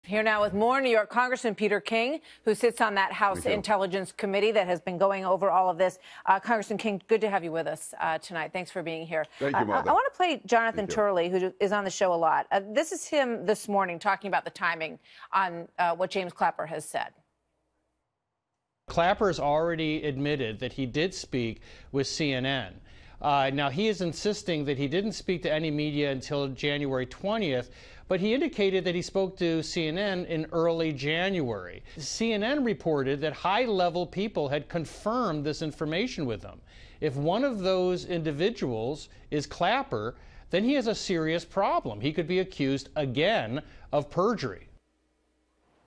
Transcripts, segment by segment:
Here now with more New York Congressman Peter King, who sits on that House Intelligence Committee that has been going over all of this. Congressman King, good to have you with us tonight. Thanks for being here. Thank you, Martha. I want to play Jonathan Turley, who is on the show a lot. This is him this morning talking about the timing on what James Clapper has said. Clapper's already admitted that he did speak with CNN. Now, he is insisting that he didn't speak to any media until January 20th, but he indicated that he spoke to CNN in early January. CNN reported that high-level people had confirmed this information with him. If one of those individuals is Clapper, then he has a serious problem. He could be accused again of perjury.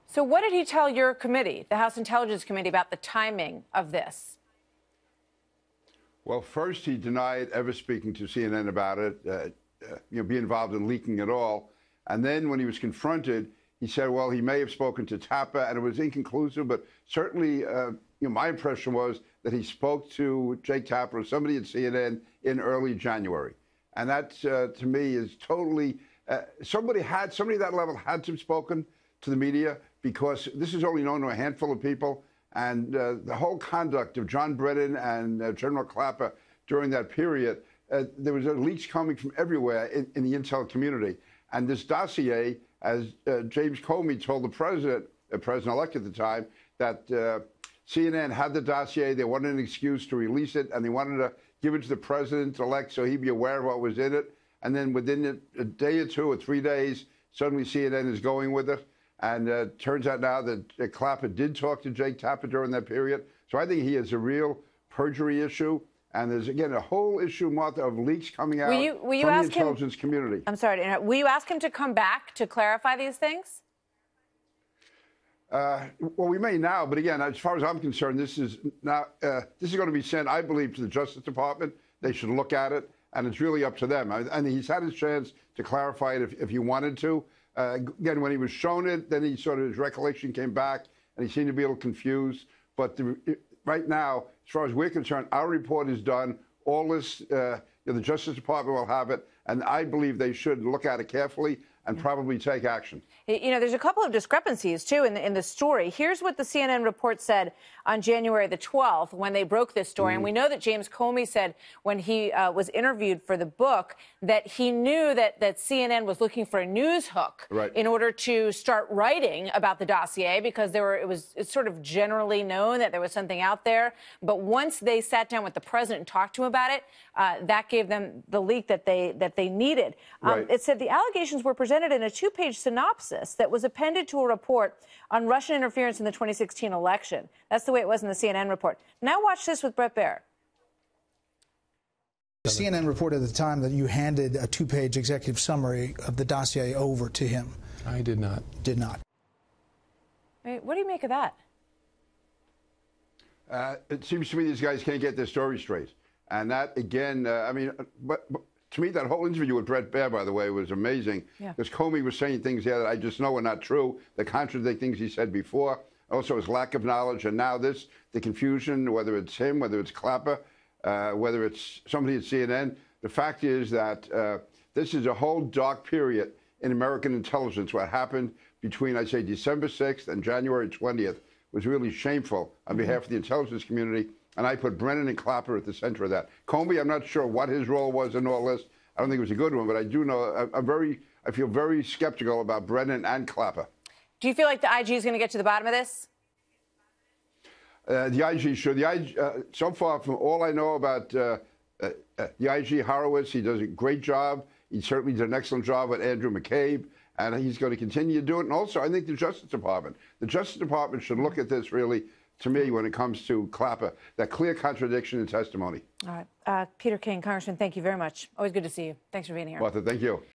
So what did he tell your committee, the House Intelligence Committee, about the timing of this? Well, first, he denied ever speaking to CNN about it, be involved in leaking at all. And then when he was confronted, he said, well, he may have spoken to Tapper, and it was inconclusive. But certainly, my impression was that he spoke to Jake Tapper or somebody at CNN in early January. And that, to me, is totally somebody at that level had to have spoken to the media, because this is only known to a handful of people. And the whole conduct of John Brennan and General Clapper during that period, there was leaks coming from everywhere in the intel community. And this dossier, as James Comey told the president-elect at the time, that CNN had the dossier, they wanted an excuse to release it, and they wanted to give it to the president-elect so he'd be aware of what was in it. And then within a day or 2 or 3 days, suddenly CNN is going with it. And it turns out now that Clapper did talk to Jake Tapper during that period. So I think he has a real perjury issue. And there's, again, a whole issue, Martha, of leaks coming out from the intelligence community. I'm sorry to interrupt. Will you ask him to come back to clarify these things? Well, we may now, but again, as far as I'm concerned, this is going to be sent, I believe, to the Justice Department. They should look at it, and it's really up to them. And he's had his chance to clarify it if he wanted to. Again, when he was shown it, then his recollection came back, and he seemed to be a little confused. But right now, as far as we're concerned, our report is done. All this, the Justice Department will have it, and I believe they should look at it carefully and probably take action. There's a couple of discrepancies, too, in the story. Here's what the CNN report said on January the 12th when they broke this story. And we know that James Comey said when he was interviewed for the book that he knew that CNN was looking for a news hook in order to start writing about the dossier, because it's sort of generally known that there was something out there. But once they sat down with the president and talked to him about it, that gave them the leak that they needed. It said the allegations were presented in a 2-page synopsis that was appended to a report on Russian interference in the 2016 election. That's the way it was in the CNN report. Now watch this with Brett Baer. The CNN reported at the time that you handed a 2-page executive summary of the dossier over to him. I did not. Did not. What do you make of that? It seems to me these guys can't get their story straight. And that, again, but to me, that whole interview with Brett Baer, by the way, was amazing. Because Comey was saying things there that I just know are not true, that contradict things he said before. Also, his lack of knowledge. And now the confusion, whether it's him, whether it's Clapper, whether it's somebody at CNN. The fact is that this is a whole dark period in American intelligence. What happened between, I'd say, December 6th and January 20th was really shameful on behalf of the intelligence community. And I put Brennan and Clapper at the center of that. Comey, I'm not sure what his role was in all this. I don't think it was a good one, but I do know I feel very skeptical about Brennan and Clapper. Do you feel like the IG is going to get to the bottom of this? The IG should. The IG, so far, from all I know about the IG Horowitz, he does a great job. He certainly did an excellent job with Andrew McCabe, and he's going to continue to do it. And also, I think the Justice Department should look at this really, to me, when it comes to Clapper, that clear contradiction in testimony. All right. Peter King, Congressman, thank you very much. Always good to see you. Thanks for being here. Martha, thank you.